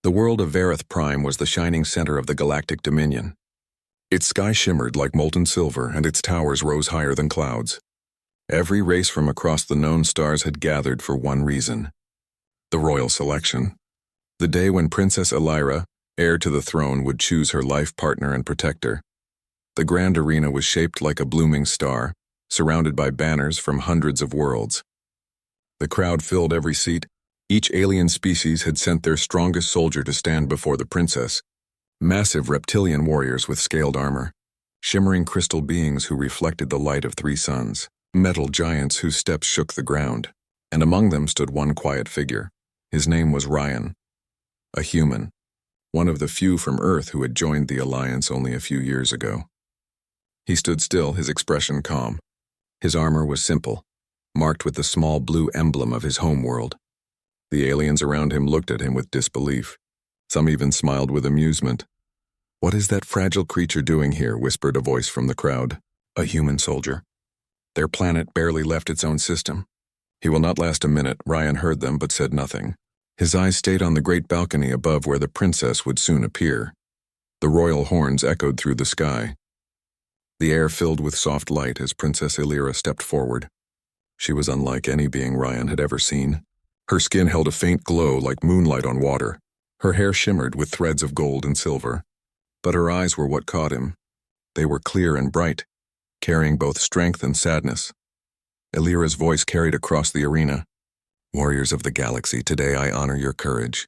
The world of Vareth Prime was the shining center of the galactic dominion. Its sky shimmered like molten silver, and its towers rose higher than clouds. Every race from across the known stars had gathered for one reason: the royal selection. The day when Princess Elira, heir to the throne, would choose her life partner and protector. The grand arena was shaped like a blooming star, surrounded by banners from hundreds of worlds. The crowd filled every seat. Each alien species had sent their strongest soldier to stand before the princess. Massive reptilian warriors with scaled armor, shimmering crystal beings who reflected the light of three suns, metal giants whose steps shook the ground, and among them stood one quiet figure. His name was Ryan, a human, one of the few from Earth who had joined the Alliance only a few years ago. He stood still, his expression calm. His armor was simple, marked with the small blue emblem of his homeworld. The aliens around him looked at him with disbelief. Some even smiled with amusement. "What is that fragile creature doing here?" whispered a voice from the crowd. "A human soldier. Their planet barely left its own system. He will not last a minute." Ryan heard them but said nothing. His eyes stayed on the great balcony above where the princess would soon appear. The royal horns echoed through the sky. The air filled with soft light as Princess Elira stepped forward. She was unlike any being Ryan had ever seen. Her skin held a faint glow like moonlight on water. Her hair shimmered with threads of gold and silver. But her eyes were what caught him. They were clear and bright, carrying both strength and sadness. Elira's voice carried across the arena. "Warriors of the galaxy, today I honor your courage.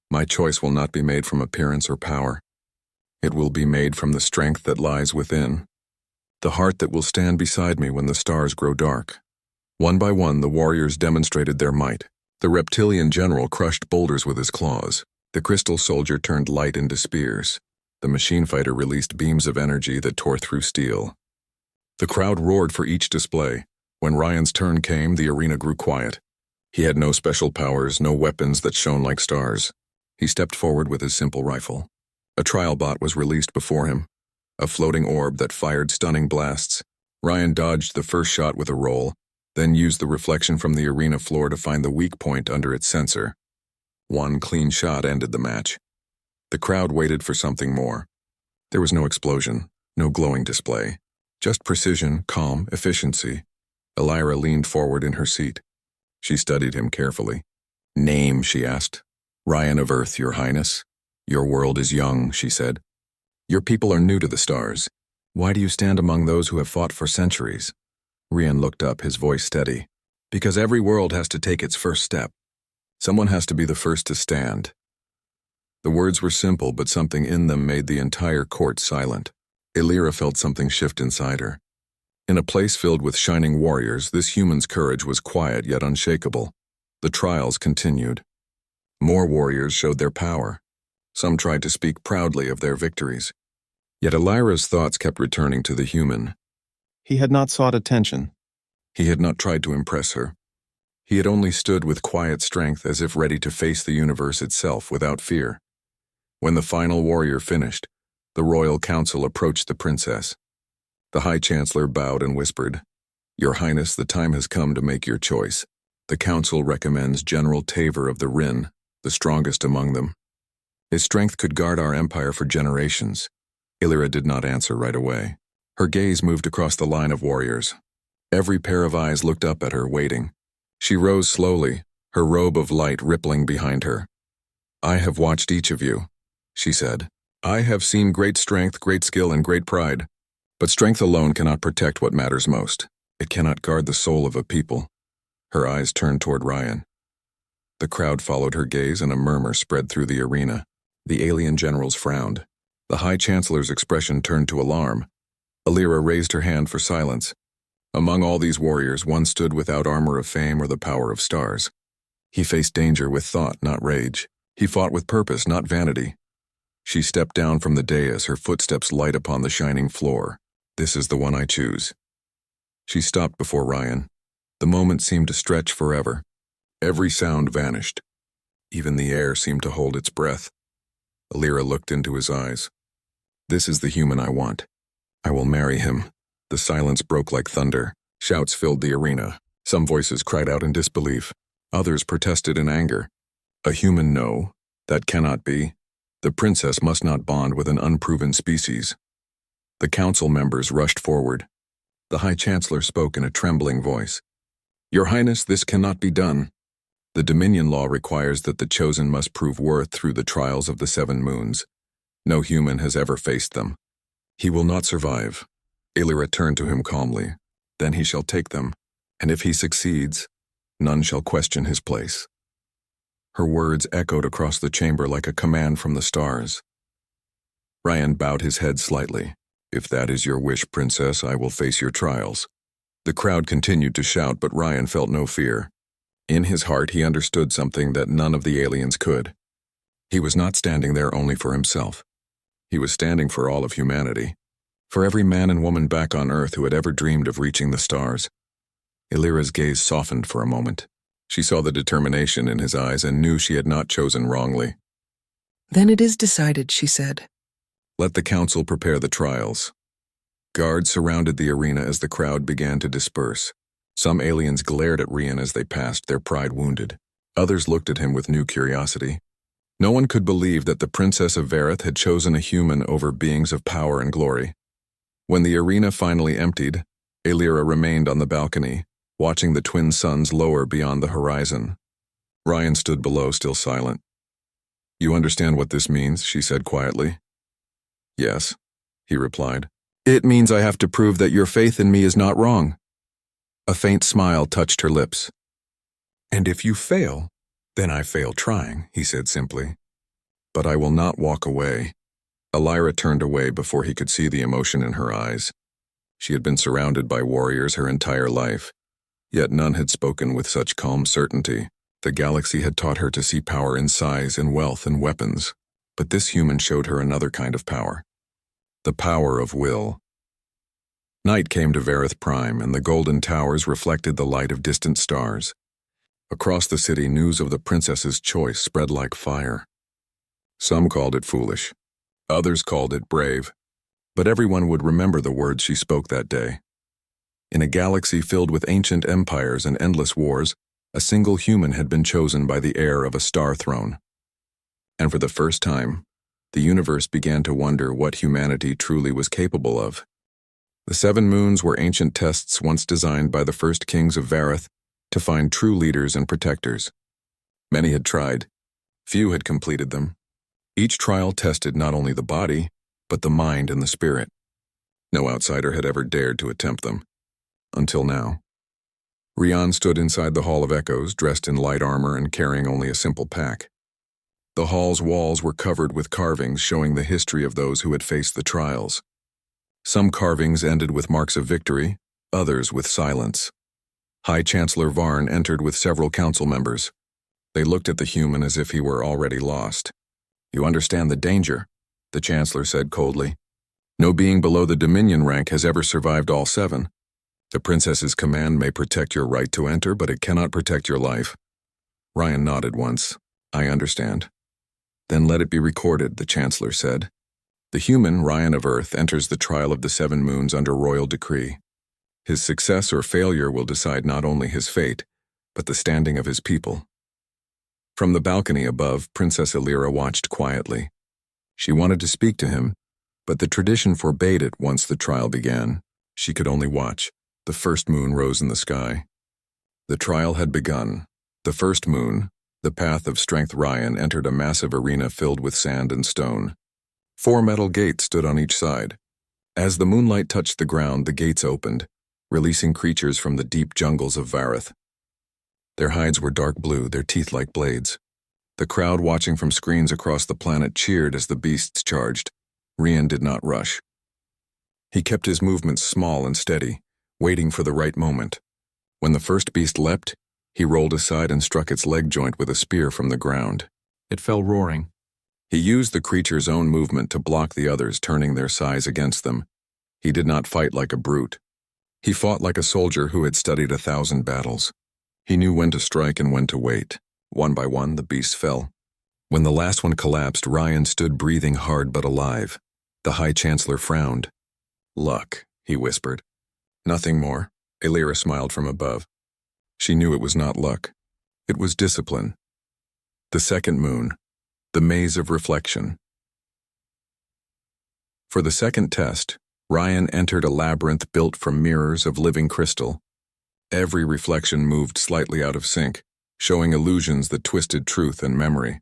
My choice will not be made from appearance or power. It will be made from the strength that lies within. The heart that will stand beside me when the stars grow dark." One by one, the warriors demonstrated their might. The reptilian general crushed boulders with his claws. The crystal soldier turned light into spears. The machine fighter released beams of energy that tore through steel. The crowd roared for each display. When Ryan's turn came, the arena grew quiet. He had no special powers, no weapons that shone like stars. He stepped forward with his simple rifle. A trial bot was released before him, a floating orb that fired stunning blasts. Ryan dodged the first shot with a roll, then used the reflection from the arena floor to find the weak point under its sensor. One clean shot ended the match. The crowd waited for something more. There was no explosion, no glowing display. Just precision, calm, efficiency. Elira leaned forward in her seat. She studied him carefully. "Name," she asked. "Ryan of Earth, Your Highness." "Your world is young," she said. "Your people are new to the stars. Why do you stand among those who have fought for centuries?" Ryan looked up, his voice steady. "Because every world has to take its first step. Someone has to be the first to stand." The words were simple, but something in them made the entire court silent. Elira felt something shift inside her. In a place filled with shining warriors, this human's courage was quiet yet unshakable. The trials continued. More warriors showed their power. Some tried to speak proudly of their victories. Yet Elira's thoughts kept returning to the human. He had not sought attention. He had not tried to impress her. He had only stood with quiet strength, as if ready to face the universe itself without fear. When the final warrior finished, the royal council approached the princess. The High Chancellor bowed and whispered, "Your Highness, the time has come to make your choice. The council recommends General Taver of the Rin, the strongest among them. His strength could guard our empire for generations." Elira did not answer right away. Her gaze moved across the line of warriors. Every pair of eyes looked up at her, waiting. She rose slowly, her robe of light rippling behind her. "I have watched each of you," she said. "I have seen great strength, great skill, and great pride. But strength alone cannot protect what matters most. It cannot guard the soul of a people." Her eyes turned toward Ryan. The crowd followed her gaze, and a murmur spread through the arena. The alien generals frowned. The High Chancellor's expression turned to alarm. Elira raised her hand for silence. Among all these warriors, one stood without armor of fame or the power of stars. He faced danger with thought, not rage. He fought with purpose, not vanity. She stepped down from the dais, her footsteps light upon the shining floor. "This is the one I choose." She stopped before Ryan. The moment seemed to stretch forever. Every sound vanished. Even the air seemed to hold its breath. Elira looked into his eyes. "This is the human I want. I will marry him." The silence broke like thunder. Shouts filled the arena. Some voices cried out in disbelief. Others protested in anger. "A human, no. That cannot be. The princess must not bond with an unproven species. The council members rushed forward. The High Chancellor spoke in a trembling voice. Your Highness, this cannot be done. The Dominion law requires that the chosen must prove worth through the trials of the 7 moons. No human has ever faced them. He will not survive. Illyra turned to him calmly. Then he shall take them, and if he succeeds, none shall question his place. Her words echoed across the chamber like a command from the stars. Ryan bowed his head slightly. If that is your wish, Princess, I will face your trials. The crowd continued to shout, but Ryan felt no fear. In his heart, he understood something that none of the aliens could. He was not standing there only for himself. He was standing for all of humanity, for every man and woman back on Earth who had ever dreamed of reaching the stars. Illyra's gaze softened for a moment. She saw the determination in his eyes and knew she had not chosen wrongly. Then it is decided, she said. Let the council prepare the trials. Guards surrounded the arena as the crowd began to disperse. Some aliens glared at Rian as they passed, their pride wounded. Others looked at him with new curiosity. No one could believe that the Princess of Vareth had chosen a human over beings of power and glory. When the arena finally emptied, Illyra remained on the balcony, watching the twin suns lower beyond the horizon. Ryan stood below, still silent. You understand what this means, she said quietly. Yes, he replied. It means I have to prove that your faith in me is not wrong. A faint smile touched her lips. And if you fail, then I fail trying, he said simply. But I will not walk away. Illyra turned away before he could see the emotion in her eyes. She had been surrounded by warriors her entire life, yet none had spoken with such calm certainty. The galaxy had taught her to see power in size and wealth and weapons, but this human showed her another kind of power. The power of will. Night came to Vareth Prime, and the golden towers reflected the light of distant stars. Across the city, news of the princess's choice spread like fire. Some called it foolish. Others called it brave. But everyone would remember the words she spoke that day. In a galaxy filled with ancient empires and endless wars, a single human had been chosen by the heir of a star throne. And for the first time, the universe began to wonder what humanity truly was capable of. The 7 moons were ancient tests once designed by the first kings of Vareth to find true leaders and protectors. Many had tried. Few had completed them. Each trial tested not only the body, but the mind and the spirit. No outsider had ever dared to attempt them. Until now. Rian stood inside the Hall of Echoes, dressed in light armor and carrying only a simple pack. The hall's walls were covered with carvings showing the history of those who had faced the trials. Some carvings ended with marks of victory, others with silence. High Chancellor Varn entered with several council members. They looked at the human as if he were already lost. You understand the danger, the Chancellor said coldly. No being below the Dominion rank has ever survived all 7. The princess's command may protect your right to enter, but it cannot protect your life. Ryan nodded once. I understand. Then let it be recorded, the Chancellor said. The human, Ryan of Earth, enters the trial of the 7 moons under royal decree. His success or failure will decide not only his fate, but the standing of his people. From the balcony above, Princess Illyra watched quietly. She wanted to speak to him, but the tradition forbade it once the trial began. She could only watch. The first moon rose in the sky. The trial had begun. The first moon, the path of strength Ryan, entered a massive arena filled with sand and stone. 4 metal gates stood on each side. As the moonlight touched the ground, the gates opened, releasing creatures from the deep jungles of Vareth. Their hides were dark blue, their teeth like blades. The crowd watching from screens across the planet cheered as the beasts charged. Rian did not rush. He kept his movements small and steady, waiting for the right moment. When the first beast leapt, he rolled aside and struck its leg joint with a spear from the ground. It fell roaring. He used the creature's own movement to block the others, turning their size against them. He did not fight like a brute. He fought like a soldier who had studied 1,000 battles. He knew when to strike and when to wait. One by one, the beasts fell. When the last one collapsed, Ryan stood breathing hard but alive. The High Chancellor frowned. Luck, he whispered. Nothing more. Illyra smiled from above. She knew it was not luck. It was discipline. The second moon. The Maze of Reflection. For the second test, Ryan entered a labyrinth built from mirrors of living crystal. Every reflection moved slightly out of sync, showing illusions that twisted truth and memory.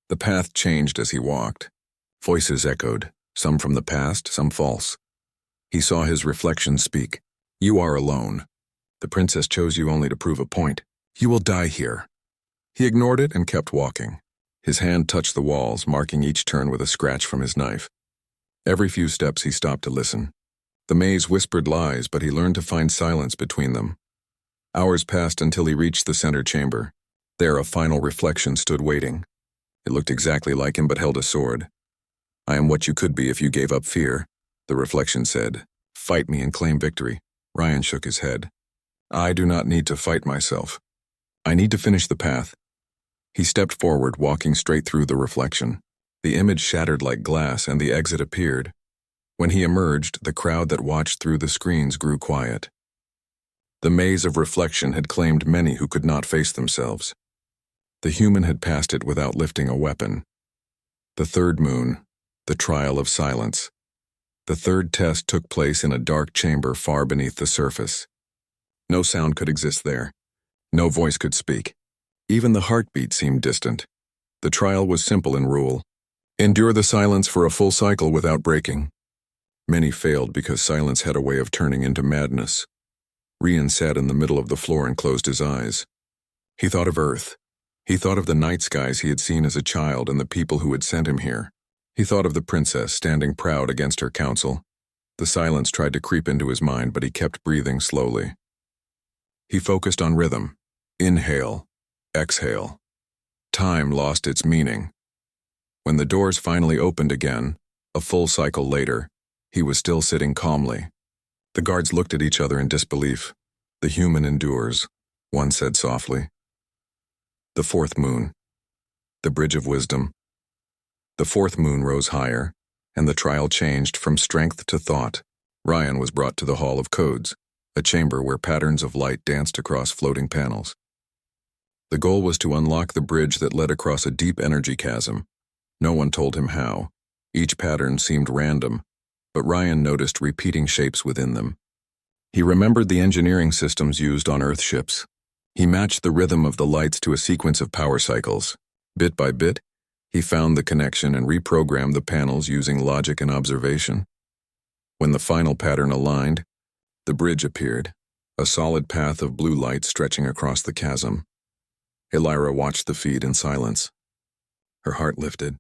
The path changed as he walked. Voices echoed, some from the past, some false. He saw his reflection speak. "You are alone. The princess chose you only to prove a point. You will die here." He ignored it and kept walking. His hand touched the walls, marking each turn with a scratch from his knife. Every few steps he stopped to listen. The maze whispered lies, but he learned to find silence between them. Hours passed until he reached the center chamber. There, a final reflection stood waiting. It looked exactly like him but held a sword. "I am what you could be if you gave up fear," the reflection said. "Fight me and claim victory." Ryan shook his head. "I do not need to fight myself. I need to finish the path." He stepped forward, walking straight through the reflection. The image shattered like glass and the exit appeared. When he emerged, the crowd that watched through the screens grew quiet. The maze of reflection had claimed many who could not face themselves. The human had passed it without lifting a weapon. The third moon, the trial of silence. The third test took place in a dark chamber far beneath the surface. No sound could exist there. No voice could speak. Even the heartbeat seemed distant. The trial was simple in rule. Endure the silence for a full cycle without breaking. Many failed because silence had a way of turning into madness. Ryan sat in the middle of the floor and closed his eyes. He thought of Earth. He thought of the night skies he had seen as a child and the people who had sent him here. He thought of the princess standing proud against her council. The silence tried to creep into his mind, but he kept breathing slowly. He focused on rhythm. Inhale. Exhale. Time lost its meaning. When the doors finally opened again, a full cycle later, he was still sitting calmly. The guards looked at each other in disbelief. "The human endures," one said softly. The fourth moon. The bridge of wisdom. The fourth moon rose higher, and the trial changed from strength to thought. Ryan was brought to the Hall of Codes, a chamber where patterns of light danced across floating panels. The goal was to unlock the bridge that led across a deep energy chasm. No one told him how. Each pattern seemed random, but Ryan noticed repeating shapes within them. He remembered the engineering systems used on Earth ships. He matched the rhythm of the lights to a sequence of power cycles. Bit by bit, he found the connection and reprogrammed the panels using logic and observation. When the final pattern aligned, the bridge appeared, a solid path of blue light stretching across the chasm. Elira watched the feed in silence. Her heart lifted.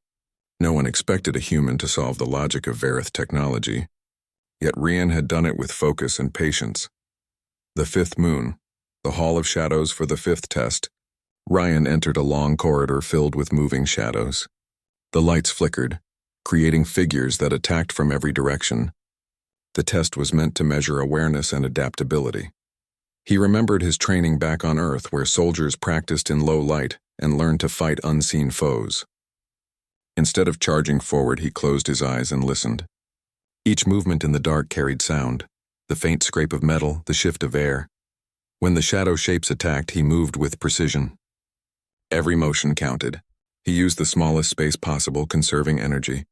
No one expected a human to solve the logic of Verith technology, yet Ryan had done it with focus and patience. The fifth moon, the Hall of Shadows for the fifth test. Ryan entered a long corridor filled with moving shadows. The lights flickered, creating figures that attacked from every direction. The test was meant to measure awareness and adaptability. He remembered his training back on Earth, where soldiers practiced in low light and learned to fight unseen foes. Instead of charging forward, he closed his eyes and listened. Each movement in the dark carried sound, the faint scrape of metal, the shift of air. When the shadow shapes attacked, he moved with precision. Every motion counted. He used the smallest space possible, conserving energy.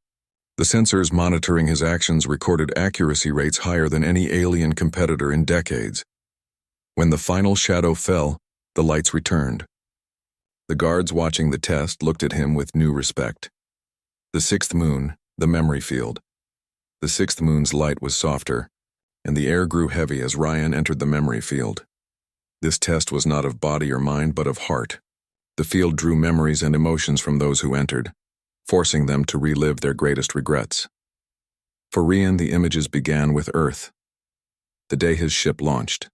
The sensors monitoring his actions recorded accuracy rates higher than any alien competitor in decades. When the final shadow fell, the lights returned. The guards watching the test looked at him with new respect. The sixth moon, the memory field. The sixth moon's light was softer, and the air grew heavy as Ryan entered the memory field. This test was not of body or mind, but of heart. The field drew memories and emotions from those who entered, forcing them to relive their greatest regrets. For Ryan, the images began with Earth, the day his ship launched.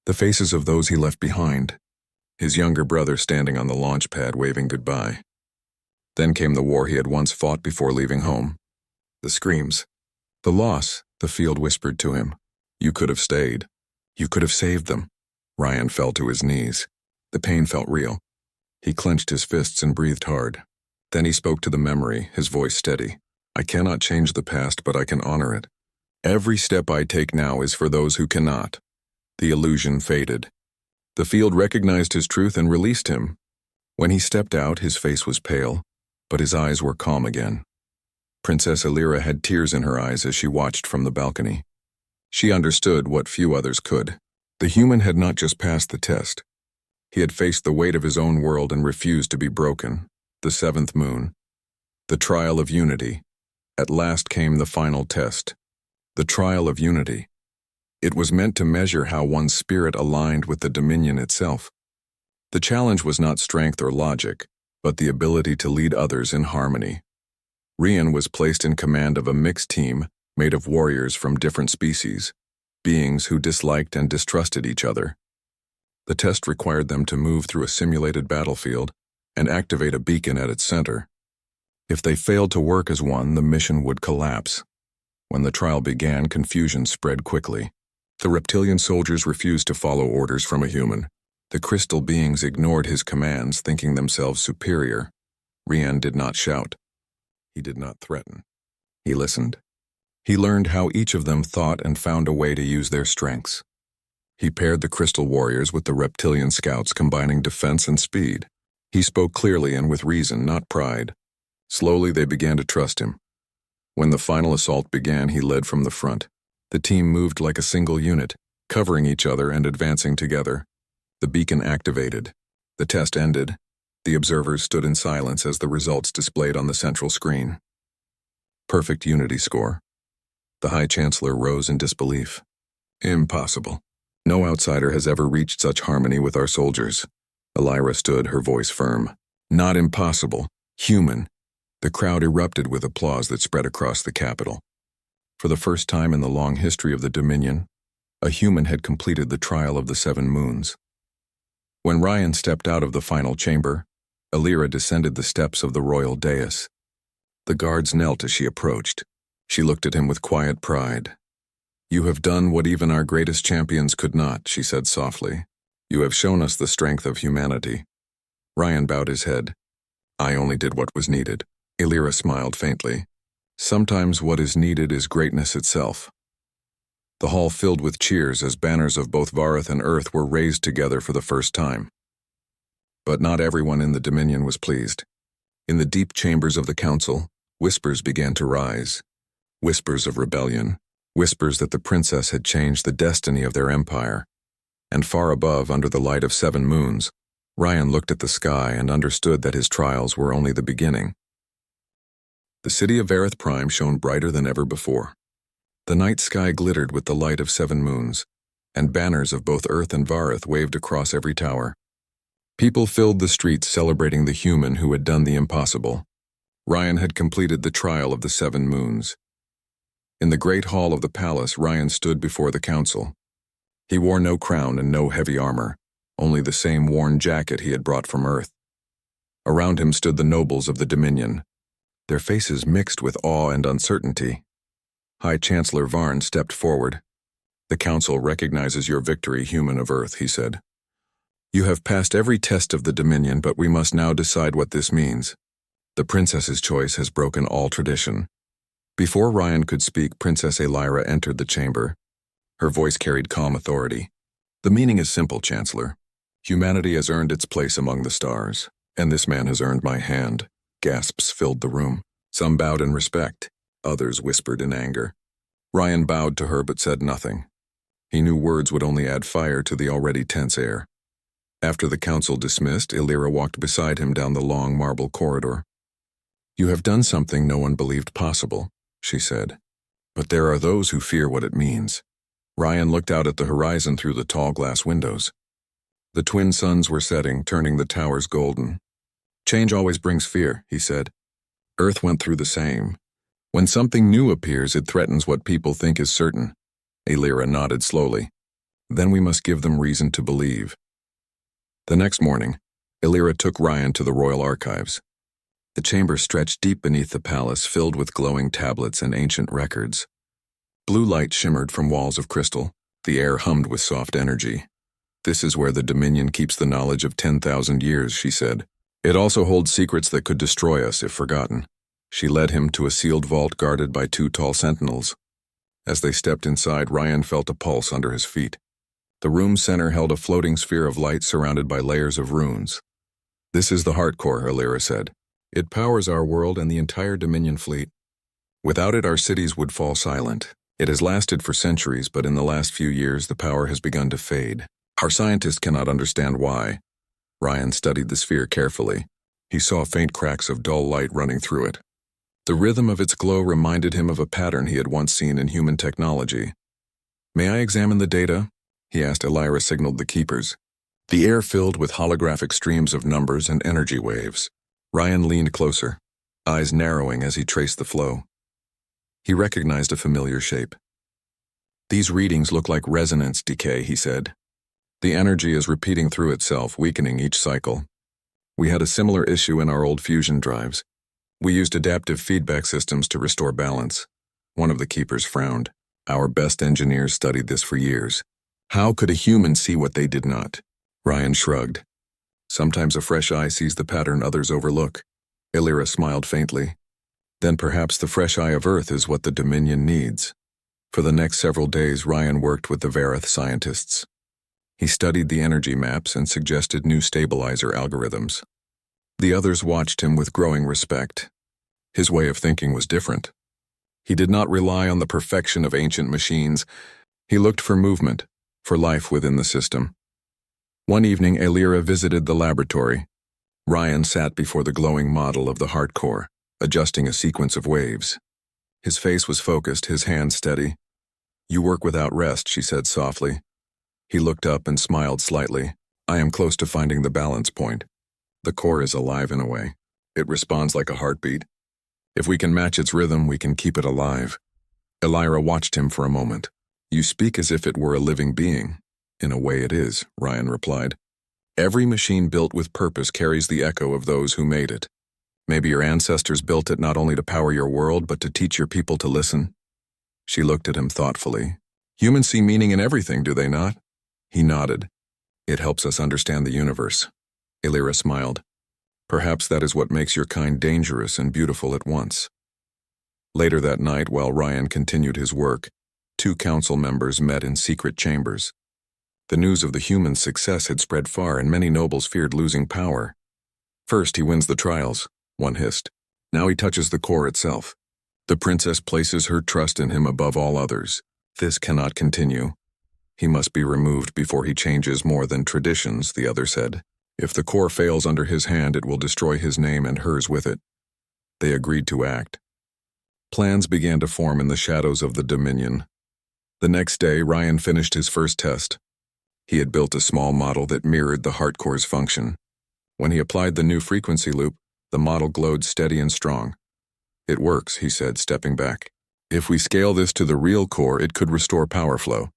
The faces of those he left behind, his younger brother standing on the launch pad waving goodbye. Then came the war he had once fought before leaving home. The screams, the loss, the field whispered to him. You could have stayed. You could have saved them. Ryan fell to his knees. The pain felt real. He clenched his fists and breathed hard. Then he spoke to the memory, his voice steady. I cannot change the past, but I can honor it. Every step I take now is for those who cannot. The illusion faded. The field recognized his truth and released him. When he stepped out, his face was pale, but his eyes were calm again. Princess Illyra had tears in her eyes as she watched from the balcony. She understood what few others could. The human had not just passed the test. He had faced the weight of his own world and refused to be broken. The seventh moon. The trial of unity. At last came the final test. The trial of unity. It was meant to measure how one's spirit aligned with the Dominion itself. The challenge was not strength or logic, but the ability to lead others in harmony. Rian was placed in command of a mixed team made of warriors from different species, beings who disliked and distrusted each other. The test required them to move through a simulated battlefield and activate a beacon at its center. If they failed to work as one, the mission would collapse. When the trial began, confusion spread quickly. The reptilian soldiers refused to follow orders from a human. The crystal beings ignored his commands, thinking themselves superior. Rian did not shout. He did not threaten. He listened. He learned how each of them thought and found a way to use their strengths. He paired the crystal warriors with the reptilian scouts, combining defense and speed. He spoke clearly and with reason, not pride. Slowly they began to trust him. When the final assault began, he led from the front. The team moved like a single unit, covering each other and advancing together. The beacon activated. The test ended. The observers stood in silence as the results displayed on the central screen. Perfect unity score. The High Chancellor rose in disbelief. Impossible. No outsider has ever reached such harmony with our soldiers. Illyra stood, her voice firm. Not impossible. Human. The crowd erupted with applause that spread across the capital. For the first time in the long history of the Dominion, a human had completed the trial of the 7 moons. When Rian stepped out of the final chamber, Illyra descended the steps of the royal dais. The guards knelt as she approached. She looked at him with quiet pride. You have done what even our greatest champions could not, she said softly. You have shown us the strength of humanity. Rian bowed his head. I only did what was needed. Illyra smiled faintly. Sometimes what is needed is greatness itself. The hall filled with cheers as banners of both Vareth and Earth were raised together for the first time. But not everyone in the Dominion was pleased. In the deep chambers of the council, whispers began to rise. Whispers of rebellion. Whispers that the princess had changed the destiny of their empire. And far above, under the light of 7 moons, Rian looked at the sky and understood that his trials were only the beginning. The city of Vareth Prime shone brighter than ever before. The night sky glittered with the light of 7 moons, and banners of both Earth and Vareth waved across every tower. People filled the streets celebrating the human who had done the impossible. Rian had completed the trial of the 7 moons. In the great hall of the palace, Rian stood before the council. He wore no crown and no heavy armor, only the same worn jacket he had brought from Earth. Around him stood the nobles of the Dominion, their faces mixed with awe and uncertainty. High Chancellor Varn stepped forward. The council recognizes your victory, human of Earth, he said. You have passed every test of the Dominion, but we must now decide what this means. The princess's choice has broken all tradition. Before Rian could speak, Princess Illyra entered the chamber. Her voice carried calm authority. The meaning is simple, Chancellor. Humanity has earned its place among the stars, and this man has earned my hand. Gasps filled the room. Some bowed in respect, others whispered in anger. Rian bowed to her but said nothing. He knew words would only add fire to the already tense air. After the council dismissed, Illyra walked beside him down the long marble corridor. You have done something no one believed possible, she said. But there are those who fear what it means. Rian looked out at the horizon through the tall glass windows. The twin suns were setting, turning the towers golden. Change always brings fear, he said. Earth went through the same. When something new appears, it threatens what people think is certain. Illyra nodded slowly. Then we must give them reason to believe. The next morning, Illyra took Rian to the royal archives. The chamber stretched deep beneath the palace, filled with glowing tablets and ancient records. Blue light shimmered from walls of crystal. The air hummed with soft energy. This is where the Dominion keeps the knowledge of 10,000 years, she said. It also holds secrets that could destroy us if forgotten. She led him to a sealed vault guarded by 2 tall sentinels. As they stepped inside, Rian felt a pulse under his feet. The room's center held a floating sphere of light surrounded by layers of runes. This is the heart core, Illyra said. It powers our world and the entire Dominion fleet. Without it, our cities would fall silent. It has lasted for centuries, but in the last few years, the power has begun to fade. Our scientists cannot understand why. Ryan studied the sphere carefully. He saw faint cracks of dull light running through it. The rhythm of its glow reminded him of a pattern he had once seen in human technology. "May I examine the data?" he asked. Elira signaled the keepers. The air filled with holographic streams of numbers and energy waves. Ryan leaned closer, eyes narrowing as he traced the flow. He recognized a familiar shape. "These readings look like resonance decay," he said. "The energy is repeating through itself, weakening each cycle. We had a similar issue in our old fusion drives. We used adaptive feedback systems to restore balance." One of the keepers frowned. "Our best engineers studied this for years. How could a human see what they did not?" Ryan shrugged. "Sometimes a fresh eye sees the pattern others overlook." Elira smiled faintly. "Then perhaps the fresh eye of Earth is what the Dominion needs." For the next several days, Ryan worked with the Vareth scientists. He studied the energy maps and suggested new stabilizer algorithms. The others watched him with growing respect. His way of thinking was different. He did not rely on the perfection of ancient machines. He looked for movement, for life within the system. One evening, Elira visited the laboratory. Ryan sat before the glowing model of the heart core, adjusting a sequence of waves. His face was focused, his hands steady. "You work without rest," she said softly. He looked up and smiled slightly. "I am close to finding the balance point. The core is alive in a way. It responds like a heartbeat. If we can match its rhythm, we can keep it alive." Elira watched him for a moment. "You speak as if it were a living being." "In a way it is," Ryan replied. "Every machine built with purpose carries the echo of those who made it. Maybe your ancestors built it not only to power your world, but to teach your people to listen." She looked at him thoughtfully. "Humans see meaning in everything, do they not?" He nodded. "It helps us understand the universe." Elira smiled. "Perhaps that is what makes your kind dangerous and beautiful at once." Later that night, while Ryan continued his work, 2 council members met in secret chambers. The news of the humans' success had spread far, and many nobles feared losing power. "First, he wins the trials," one hissed. "Now he touches the core itself. The princess places her trust in him above all others. This cannot continue. He must be removed before he changes more than traditions," the other said. "If the core fails under his hand, it will destroy his name and hers with it." They agreed to act. Plans began to form in the shadows of the Dominion. The next day, Ryan finished his first test. He had built a small model that mirrored the heart core's function. When he applied the new frequency loop, the model glowed steady and strong. "It works," he said, stepping back. "If we scale this to the real core, it could restore power flow."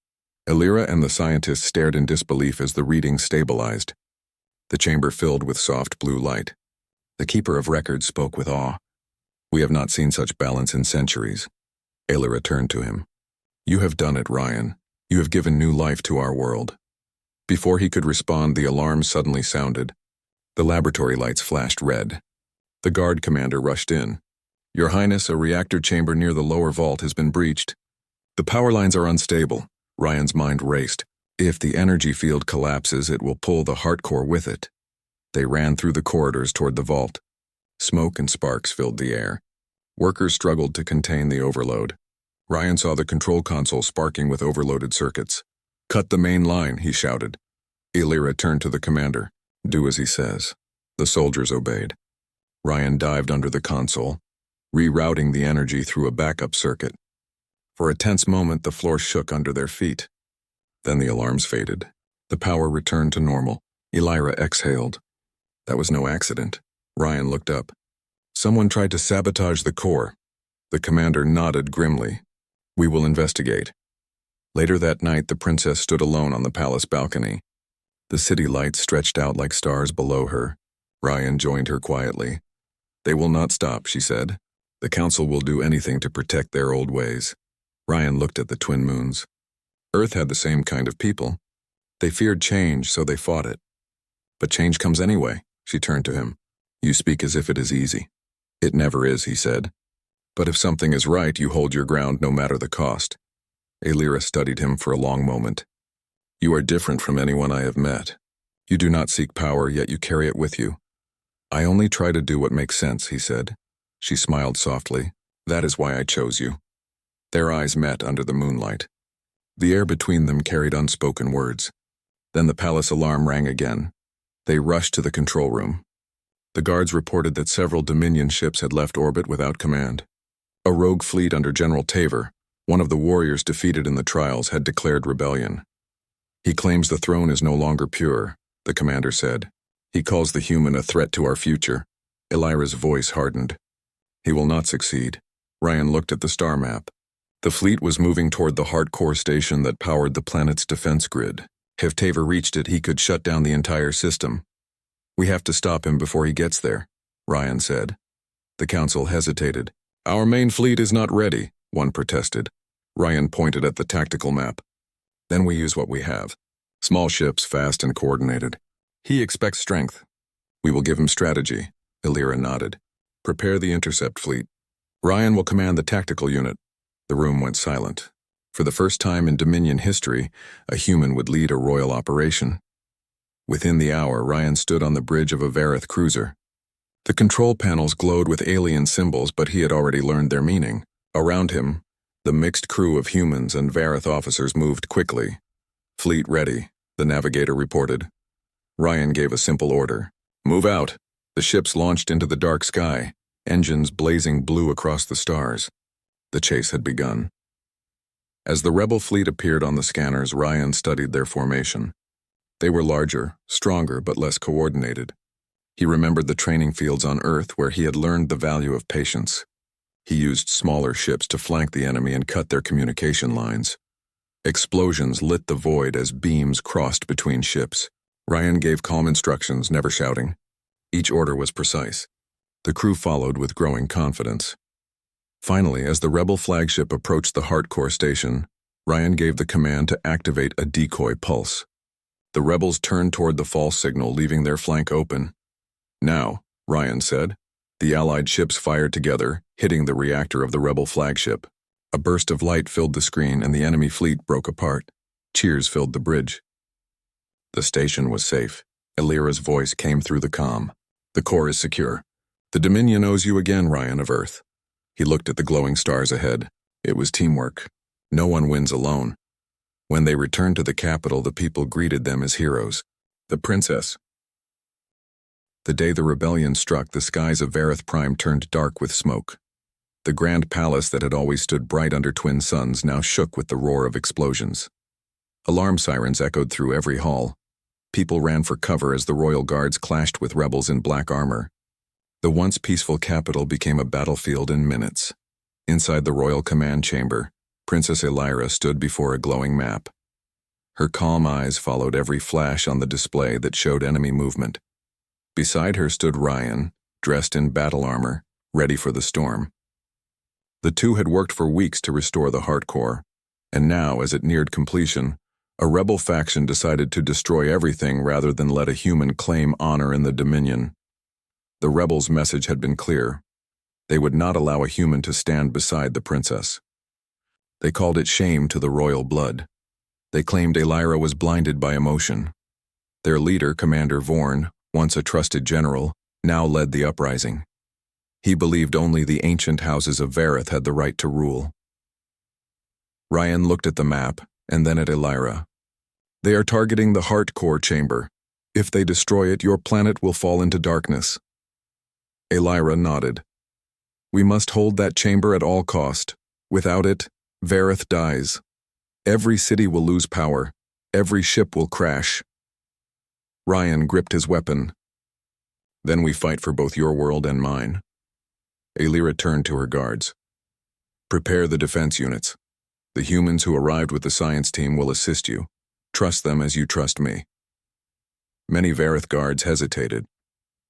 Elira and the scientists stared in disbelief as the reading stabilized. The chamber filled with soft blue light. The keeper of records spoke with awe. "We have not seen such balance in centuries." Elira turned to him. "You have done it, Ryan. You have given new life to our world." Before he could respond, the alarm suddenly sounded. The laboratory lights flashed red. The guard commander rushed in. "Your Highness, a reactor chamber near the lower vault has been breached. The power lines are unstable." Ryan's mind raced. If the energy field collapses, it will pull the heart core with it. They ran through the corridors toward the vault. Smoke and sparks filled the air. Workers struggled to contain the overload. Ryan saw the control console sparking with overloaded circuits. "Cut the main line," he shouted. Elira turned to the commander. "Do as he says." The soldiers obeyed. Ryan dived under the console, rerouting the energy through a backup circuit. For a tense moment, the floor shook under their feet. Then the alarms faded. The power returned to normal. Elira exhaled. That was no accident. Ryan looked up. "Someone tried to sabotage the core." The commander nodded grimly. "We will investigate." Later that night, the princess stood alone on the palace balcony. The city lights stretched out like stars below her. Ryan joined her quietly. "They will not stop," she said. "The council will do anything to protect their old ways." Ryan looked at the twin moons. Earth had the same kind of people. They feared change, so they fought it. "But change comes anyway," she turned to him. "You speak as if it is easy." "It never is," he said. "But if something is right, you hold your ground no matter the cost." Elira studied him for a long moment. "You are different from anyone I have met. You do not seek power, yet you carry it with you. I only try to do what makes sense, he said. She smiled softly. That is why I chose you. Their eyes met under the moonlight. The air between them carried unspoken words. Then the palace alarm rang again. They rushed to the control room. The guards reported that several Dominion ships had left orbit without command. A rogue fleet under General Taver, one of the warriors defeated in the trials, had declared rebellion. He claims the throne is no longer pure, the commander said. He calls the human a threat to our future. Elira's voice hardened. He will not succeed. Ryan looked at the star map. The fleet was moving toward the hardcore station that powered the planet's defense grid. If Taver reached it, he could shut down the entire system. We have to stop him before he gets there, Ryan said. The council hesitated. Our main fleet is not ready, one protested. Ryan pointed at the tactical map. Then we use what we have. Small ships, fast and coordinated. He expects strength. We will give him strategy, Elira nodded. Prepare the intercept fleet. Ryan will command the tactical unit. The room went silent. For the first time in Dominion history, a human would lead a royal operation. Within the hour, Ryan stood on the bridge of a Vareth cruiser. The control panels glowed with alien symbols, but he had already learned their meaning. Around him, the mixed crew of humans and Vareth officers moved quickly. Fleet ready, the navigator reported. Ryan gave a simple order. Move out. The ships launched into the dark sky, engines blazing blue across the stars. The chase had begun. As the rebel fleet appeared on the scanners, Ryan studied their formation. They were larger, stronger, but less coordinated. He remembered the training fields on Earth where he had learned the value of patience. He used smaller ships to flank the enemy and cut their communication lines. Explosions lit the void as beams crossed between ships. Ryan gave calm instructions, never shouting. Each order was precise. The crew followed with growing confidence. Finally, as the rebel flagship approached the hardcore station, Ryan gave the command to activate a decoy pulse. The rebels turned toward the false signal, leaving their flank open. Now, Ryan said. The Allied ships fired together, hitting the reactor of the rebel flagship. A burst of light filled the screen and the enemy fleet broke apart. Cheers filled the bridge. The station was safe. Elira's voice came through the comm. The core is secure. The Dominion owes you again, Ryan of Earth. He looked at the glowing stars ahead. It was teamwork. No one wins alone. When they returned to the capital, the people greeted them as heroes. The princess. The day the rebellion struck, the skies of Vareth Prime turned dark with smoke. The grand palace that had always stood bright under twin suns now shook with the roar of explosions. Alarm sirens echoed through every hall. People ran for cover as the royal guards clashed with rebels in black armor. The once peaceful capital became a battlefield in minutes. Inside the royal command chamber, Princess Elira stood before a glowing map. Her calm eyes followed every flash on the display that showed enemy movement. Beside her stood Ryan, dressed in battle armor, ready for the storm. The two had worked for weeks to restore the hardcore, and now, as it neared completion, a rebel faction decided to destroy everything rather than let a human claim honor in the Dominion. The rebels' message had been clear. They would not allow a human to stand beside the princess. They called it shame to the royal blood. They claimed Elira was blinded by emotion. Their leader, Commander Vorn, once a trusted general, now led the uprising. He believed only the ancient houses of Vareth had the right to rule. Ryan looked at the map, and then at Elira. They are targeting the Heart-Core chamber. If they destroy it, your planet will fall into darkness. Elira nodded. We must hold that chamber at all cost. Without it, Vareth dies. Every city will lose power. Every ship will crash. Ryan gripped his weapon. Then we fight for both your world and mine. Elira turned to her guards. Prepare the defense units. The humans who arrived with the science team will assist you. Trust them as you trust me. Many Vareth guards hesitated.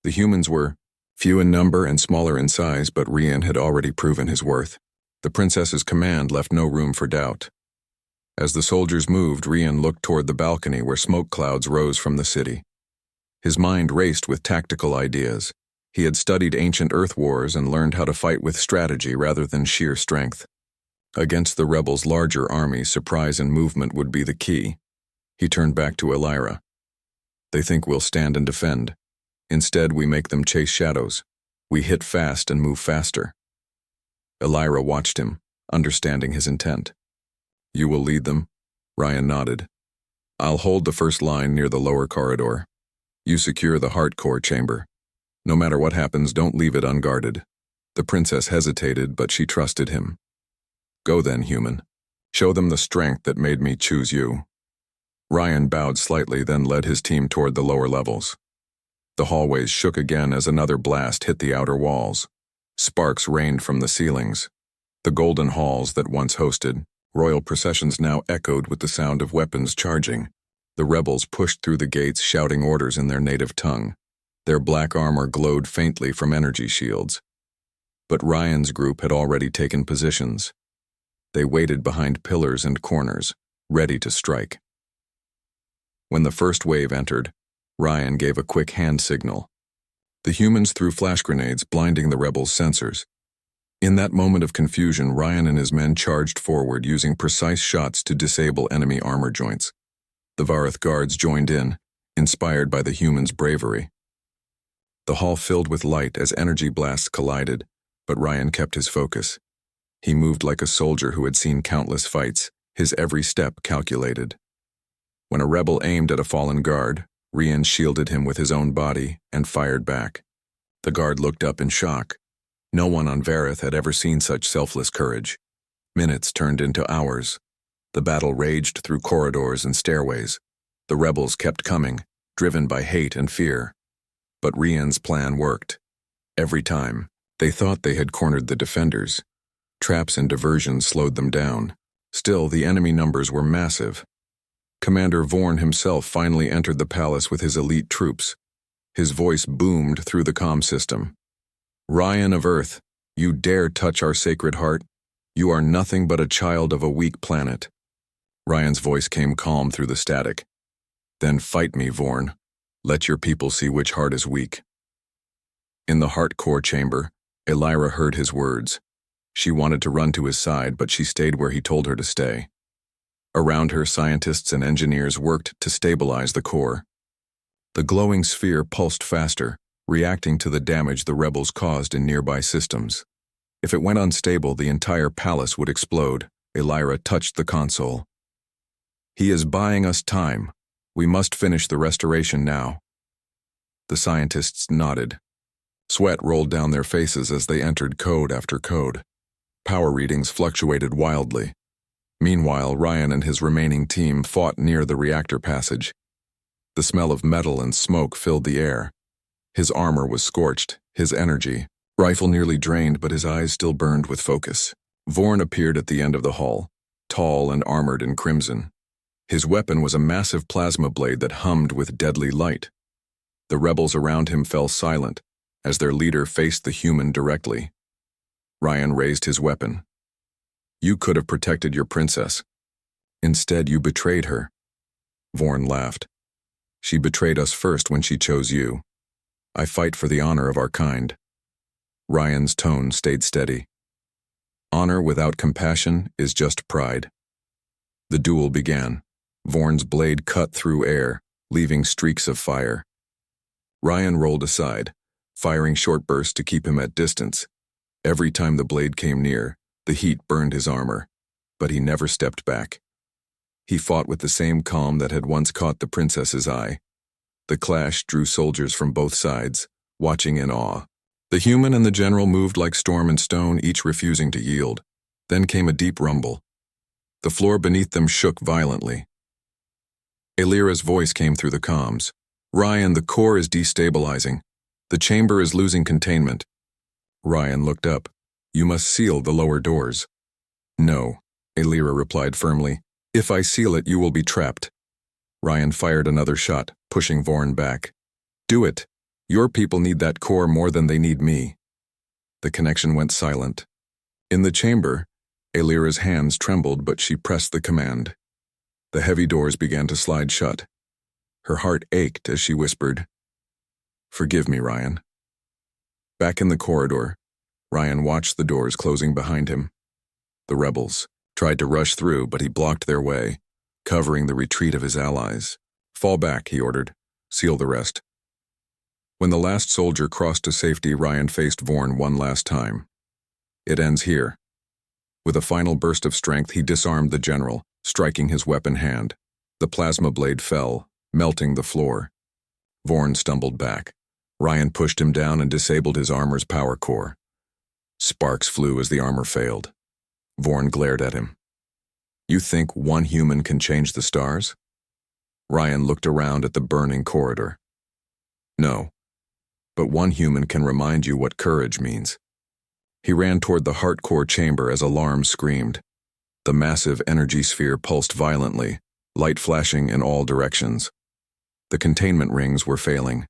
The humans were few in number and smaller in size, but Ryan had already proven his worth. The princess's command left no room for doubt. As the soldiers moved, Ryan looked toward the balcony where smoke clouds rose from the city. His mind raced with tactical ideas. He had studied ancient Earth wars and learned how to fight with strategy rather than sheer strength. Against the rebels' larger army, surprise and movement would be the key. He turned back to Elira. They think we'll stand and defend. Instead, we make them chase shadows. We hit fast and move faster. Elira watched him, understanding his intent. You will lead them? Ryan nodded. I'll hold the first line near the lower corridor. You secure the heart core chamber. No matter what happens, don't leave it unguarded. The princess hesitated, but she trusted him. Go then, human. Show them the strength that made me choose you. Ryan bowed slightly, then led his team toward the lower levels. The hallways shook again as another blast hit the outer walls. Sparks rained from the ceilings. The golden halls that once hosted royal processions now echoed with the sound of weapons charging. The rebels pushed through the gates, shouting orders in their native tongue. Their black armor glowed faintly from energy shields. But Ryan's group had already taken positions. They waited behind pillars and corners, ready to strike. When the first wave entered, Ryan gave a quick hand signal. The humans threw flash grenades, blinding the rebels' sensors. In that moment of confusion, Ryan and his men charged forward, using precise shots to disable enemy armor joints. The Vareth guards joined in, inspired by the humans' bravery. The hall filled with light as energy blasts collided, but Ryan kept his focus. He moved like a soldier who had seen countless fights, his every step calculated. When a rebel aimed at a fallen guard, Ryan shielded him with his own body and fired back. The guard looked up in shock. No one on Vareth had ever seen such selfless courage. Minutes turned into hours. The battle raged through corridors and stairways. The rebels kept coming, driven by hate and fear. But Ryan's plan worked. Every time, they thought they had cornered the defenders. Traps and diversions slowed them down. Still, the enemy numbers were massive. Commander Vorn himself finally entered the palace with his elite troops. His voice boomed through the comm system. Ryan of Earth, you dare touch our sacred heart? You are nothing but a child of a weak planet. Ryan's voice came calm through the static. Then fight me, Vorn. Let your people see which heart is weak. In the heart core chamber, Elira heard his words. She wanted to run to his side, but she stayed where he told her to stay. Around her, scientists and engineers worked to stabilize the core. The glowing sphere pulsed faster, reacting to the damage the rebels caused in nearby systems. If it went unstable, the entire palace would explode. Elira touched the console. He is buying us time. We must finish the restoration now. The scientists nodded. Sweat rolled down their faces as they entered code after code. Power readings fluctuated wildly. Meanwhile, Ryan and his remaining team fought near the reactor passage. The smell of metal and smoke filled the air. His armor was scorched, his rifle nearly drained, but his eyes still burned with focus. Vorn appeared at the end of the hall, tall and armored in crimson. His weapon was a massive plasma blade that hummed with deadly light. The rebels around him fell silent as their leader faced the human directly. Ryan raised his weapon. You could have protected your princess. Instead, you betrayed her. Vorn laughed. She betrayed us first when she chose you. I fight for the honor of our kind. Ryan's tone stayed steady. Honor without compassion is just pride. The duel began. Vorn's blade cut through air, leaving streaks of fire. Ryan rolled aside, firing short bursts to keep him at distance. Every time the blade came near, the heat burned his armor, but he never stepped back. He fought with the same calm that had once caught the princess's eye. The clash drew soldiers from both sides, watching in awe. The human and the general moved like storm and stone, each refusing to yield. Then came a deep rumble. The floor beneath them shook violently. Elira's voice came through the comms. Ryan, the core is destabilizing. The chamber is losing containment. Ryan looked up. You must seal the lower doors. No, Elira replied firmly. If I seal it, you will be trapped. Ryan fired another shot, pushing Vorn back. Do it. Your people need that core more than they need me. The connection went silent. In the chamber, Elira's hands trembled, but she pressed the command. The heavy doors began to slide shut. Her heart ached as she whispered, Forgive me, Ryan. Back in the corridor, Ryan watched the doors closing behind him. The rebels tried to rush through, but he blocked their way, covering the retreat of his allies. Fall back, he ordered. Seal the rest. When the last soldier crossed to safety, Ryan faced Vorn one last time. It ends here. With a final burst of strength, he disarmed the general, striking his weapon hand. The plasma blade fell, melting the floor. Vorn stumbled back. Ryan pushed him down and disabled his armor's power core. Sparks flew as the armor failed. Vorn glared at him. You think one human can change the stars? Ryan looked around at the burning corridor. No, but one human can remind you what courage means. He ran toward the heart core chamber as alarms screamed. The massive energy sphere pulsed violently, light flashing in all directions. The containment rings were failing.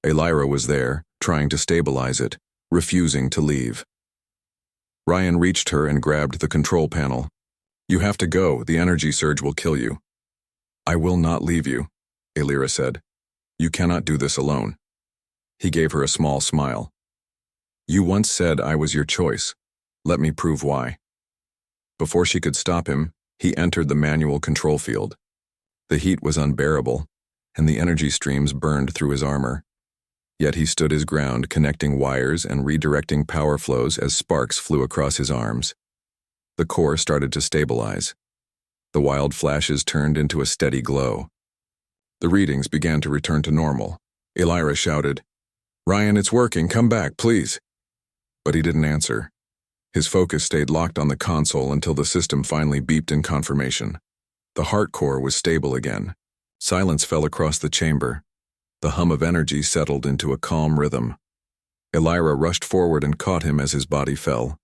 Elira was there, trying to stabilize it, refusing to leave. Ryan reached her and grabbed the control panel. You have to go, the energy surge will kill you. I will not leave you, Elira said. You cannot do this alone. He gave her a small smile. You once said I was your choice. Let me prove why. Before she could stop him, he entered the manual control field. The heat was unbearable, and the energy streams burned through his armor. Yet he stood his ground, connecting wires and redirecting power flows as sparks flew across his arms. The core started to stabilize. The wild flashes turned into a steady glow. The readings began to return to normal. Elira shouted, Ryan, it's working, come back, please. But he didn't answer. His focus stayed locked on the console until the system finally beeped in confirmation. The heart core was stable again. Silence fell across the chamber. The hum of energy settled into a calm rhythm. Elira rushed forward and caught him as his body fell.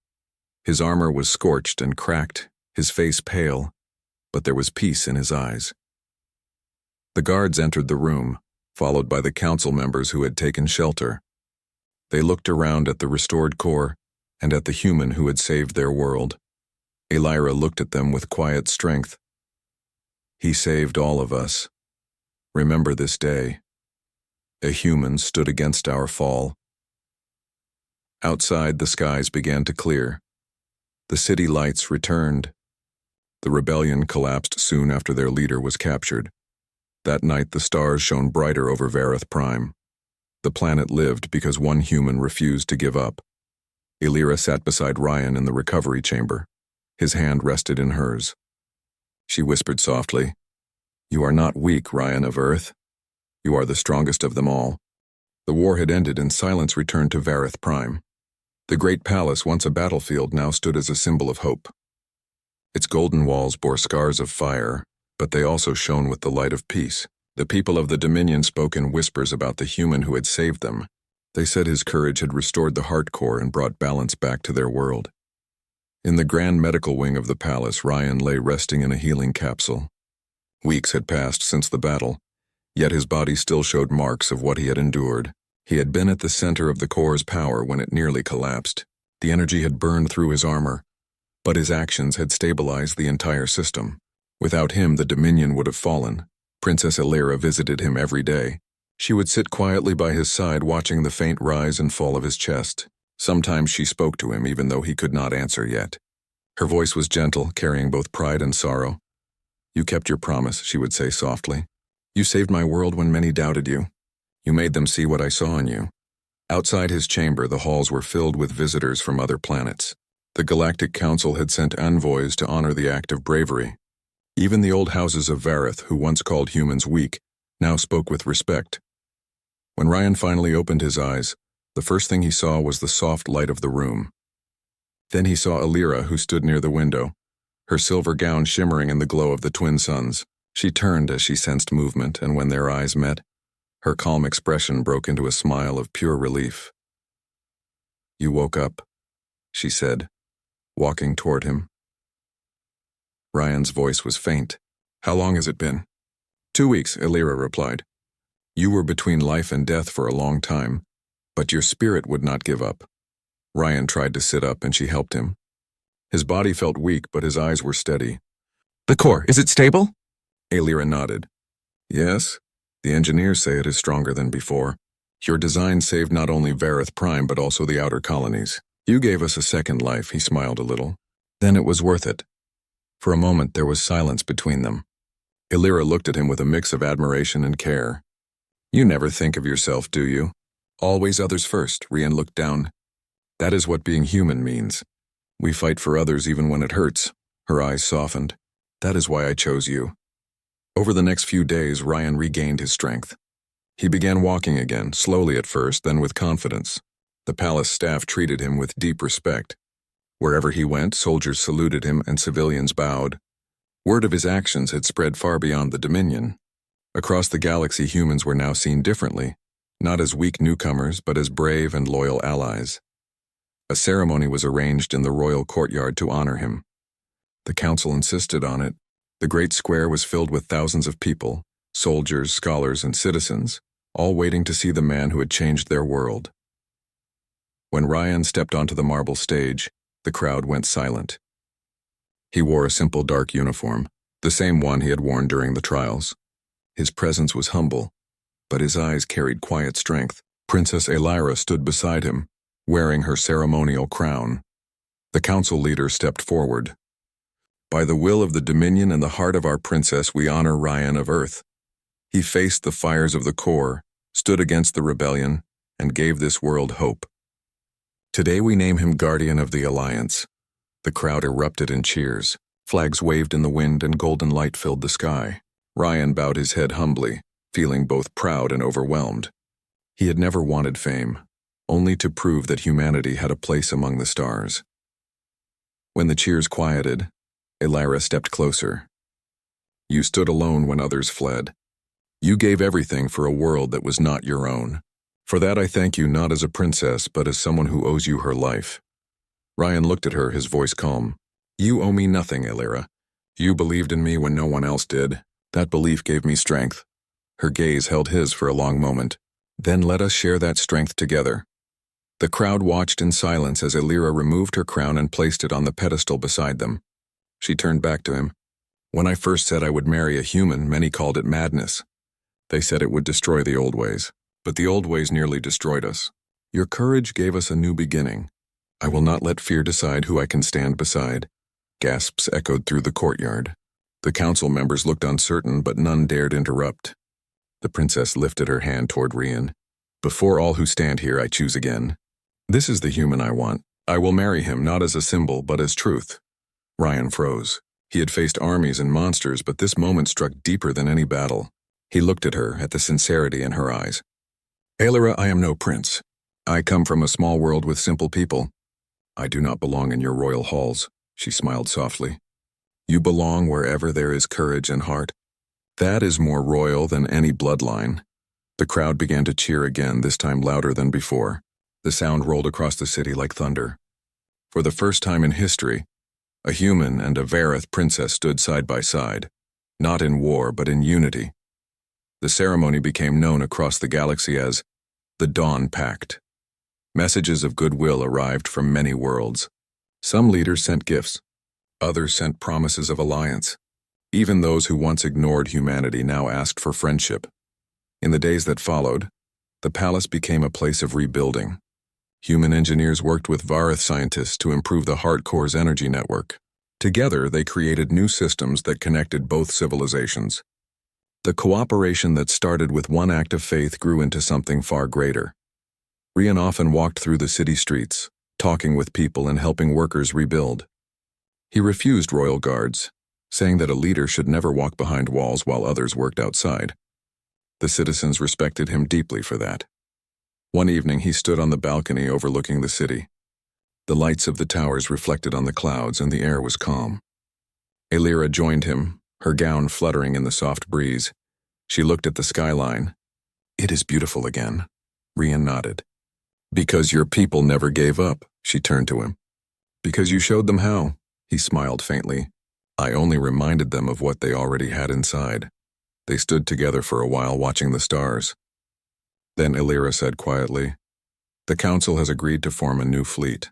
His armor was scorched and cracked, his face pale, but there was peace in his eyes. The guards entered the room, followed by the council members who had taken shelter. They looked around at the restored core and at the human who had saved their world. Elira looked at them with quiet strength. He saved all of us. Remember this day. A human stood against our fall. Outside, the skies began to clear. The city lights returned. The rebellion collapsed soon after their leader was captured. That night, the stars shone brighter over Vareth Prime. The planet lived because one human refused to give up. Elira sat beside Ryan in the recovery chamber. His hand rested in hers. She whispered softly, You are not weak, Ryan of Earth. You are the strongest of them all. The war had ended and silence returned to Vareth Prime. The great palace, once a battlefield, now stood as a symbol of hope. Its golden walls bore scars of fire, but they also shone with the light of peace. The people of the Dominion spoke in whispers about the human who had saved them. They said his courage had restored the heart core and brought balance back to their world. In the grand medical wing of the palace, Ryan lay resting in a healing capsule. Weeks had passed since the battle, yet his body still showed marks of what he had endured. He had been at the center of the core's power when it nearly collapsed. The energy had burned through his armor, but his actions had stabilized the entire system. Without him, the Dominion would have fallen. Princess Elira visited him every day. She would sit quietly by his side, watching the faint rise and fall of his chest. Sometimes she spoke to him, even though he could not answer yet. Her voice was gentle, carrying both pride and sorrow. You kept your promise, she would say softly. You saved my world when many doubted you. You made them see what I saw in you. Outside his chamber, the halls were filled with visitors from other planets. The Galactic Council had sent envoys to honor the act of bravery. Even the old houses of Vareth, who once called humans weak, now spoke with respect. When Ryan finally opened his eyes, the first thing he saw was the soft light of the room. Then he saw Elira, who stood near the window, her silver gown shimmering in the glow of the twin suns. She turned as she sensed movement, and when their eyes met, her calm expression broke into a smile of pure relief. You woke up, she said, walking toward him. Ryan's voice was faint. How long has it been? 2 weeks, Elira replied. You were between life and death for a long time, but your spirit would not give up. Ryan tried to sit up and she helped him. His body felt weak, but his eyes were steady. The core, is it stable? Elira nodded. Yes, the engineers say it is stronger than before. Your design saved not only Vareth Prime, but also the outer colonies. You gave us a second life, he smiled a little. Then it was worth it. For a moment, there was silence between them. Elira looked at him with a mix of admiration and care. You never think of yourself, do you? Always others first, Rian looked down. That is what being human means. We fight for others even when it hurts. Her eyes softened. That is why I chose you. Over the next few days, Ryan regained his strength. He began walking again, slowly at first, then with confidence. The palace staff treated him with deep respect. Wherever he went, soldiers saluted him and civilians bowed. Word of his actions had spread far beyond the Dominion. Across the galaxy, humans were now seen differently, not as weak newcomers, but as brave and loyal allies. A ceremony was arranged in the royal courtyard to honor him. The council insisted on it. The great square was filled with thousands of people, soldiers, scholars, and citizens, all waiting to see the man who had changed their world. When Ryan stepped onto the marble stage, the crowd went silent. He wore a simple dark uniform, the same one he had worn during the trials. His presence was humble, but his eyes carried quiet strength. Princess Elira stood beside him, wearing her ceremonial crown. The council leader stepped forward. By the will of the Dominion and the heart of our princess, we honor Ryan of Earth. He faced the fires of the core, stood against the rebellion, and gave this world hope. Today we name him Guardian of the Alliance. The crowd erupted in cheers. Flags waved in the wind and golden light filled the sky. Ryan bowed his head humbly, feeling both proud and overwhelmed. He had never wanted fame, only to prove that humanity had a place among the stars. When the cheers quieted, Elira stepped closer. You stood alone when others fled. You gave everything for a world that was not your own. For that I thank you not as a princess, but as someone who owes you her life. Ryan looked at her, his voice calm. You owe me nothing, Elira. You believed in me when no one else did. That belief gave me strength. Her gaze held his for a long moment. Then let us share that strength together. The crowd watched in silence as Elira removed her crown and placed it on the pedestal beside them. She turned back to him. When I first said I would marry a human, many called it madness. They said it would destroy the old ways, but the old ways nearly destroyed us. Your courage gave us a new beginning. I will not let fear decide who I can stand beside. Gasps echoed through the courtyard. The council members looked uncertain, but none dared interrupt. The princess lifted her hand toward Rian. Before all who stand here, I choose again. This is the human I want. I will marry him not as a symbol, but as truth. Ryan froze. He had faced armies and monsters, but this moment struck deeper than any battle. He looked at her, at the sincerity in her eyes. Elira, I am no prince. I come from a small world with simple people. I do not belong in your royal halls, she smiled softly. You belong wherever there is courage and heart. That is more royal than any bloodline. The crowd began to cheer again, this time louder than before. The sound rolled across the city like thunder. For the first time in history, a human and a Vareth princess stood side by side, not in war but in unity. The ceremony became known across the galaxy as the Dawn Pact. Messages of goodwill arrived from many worlds. Some leaders sent gifts. Others sent promises of alliance. Even those who once ignored humanity now asked for friendship. In the days that followed, the palace became a place of rebuilding. Human engineers worked with Vareth scientists to improve the Heart Core's energy network. Together, they created new systems that connected both civilizations. The cooperation that started with one act of faith grew into something far greater. Rian often walked through the city streets, talking with people and helping workers rebuild. He refused royal guards, saying that a leader should never walk behind walls while others worked outside. The citizens respected him deeply for that. One evening, he stood on the balcony overlooking the city. The lights of the towers reflected on the clouds and the air was calm. Elira joined him, her gown fluttering in the soft breeze. She looked at the skyline. It is beautiful again. Rian nodded. Because your people never gave up, she turned to him. Because you showed them how, he smiled faintly. I only reminded them of what they already had inside. They stood together for a while watching the stars. Then Elira said quietly, the council has agreed to form a new fleet,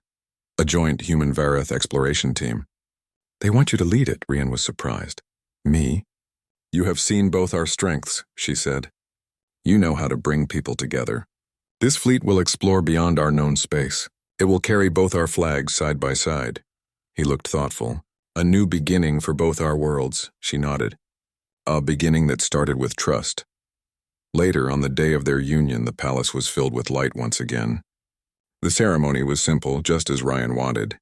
a joint human Vareth exploration team. They want you to lead it, Rian was surprised. Me? You have seen both our strengths, she said. You know how to bring people together. This fleet will explore beyond our known space. It will carry both our flags side by side. He looked thoughtful. A new beginning for both our worlds, she nodded. A beginning that started with trust. Later, on the day of their union, the palace was filled with light once again. The ceremony was simple, just as Ryan wanted.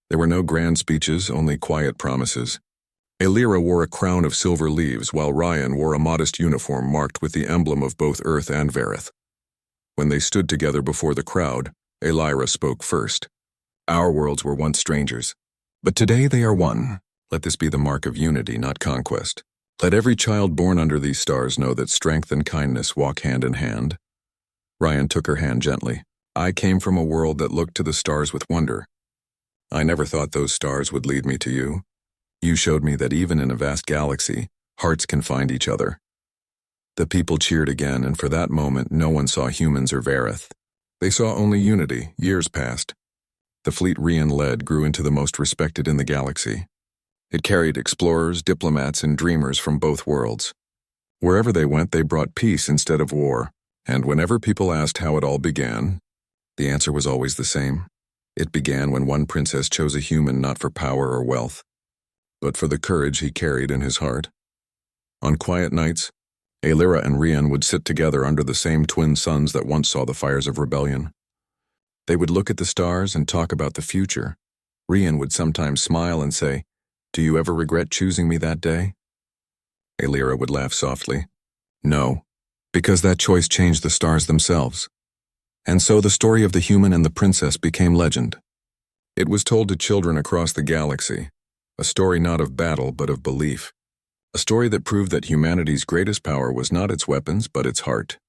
There were no grand speeches, only quiet promises. Aelira wore a crown of silver leaves, while Ryan wore a modest uniform marked with the emblem of both Earth and Vareth. When they stood together before the crowd, Aelira spoke first. "Our worlds were once strangers, but today they are one. Let this be the mark of unity, not conquest. Let every child born under these stars know that strength and kindness walk hand in hand." Ryan took her hand gently. "I came from a world that looked to the stars with wonder. I never thought those stars would lead me to you. You showed me that even in a vast galaxy, hearts can find each other." The people cheered again, and for that moment no one saw humans or Vareth. They saw only unity. Years passed. The fleet Rian led grew into the most respected in the galaxy. It carried explorers, diplomats, and dreamers from both worlds. Wherever they went, they brought peace instead of war, and whenever people asked how it all began, the answer was always the same. It began when one princess chose a human not for power or wealth, but for the courage he carried in his heart. On quiet nights, Aelira and Rian would sit together under the same twin suns that once saw the fires of rebellion. They would look at the stars and talk about the future. Rian would sometimes smile and say, "Do you ever regret choosing me that day?" Aelira would laugh softly. "No, because that choice changed the stars themselves." And so the story of the human and the princess became legend. It was told to children across the galaxy, a story not of battle but of belief, a story that proved that humanity's greatest power was not its weapons but its heart.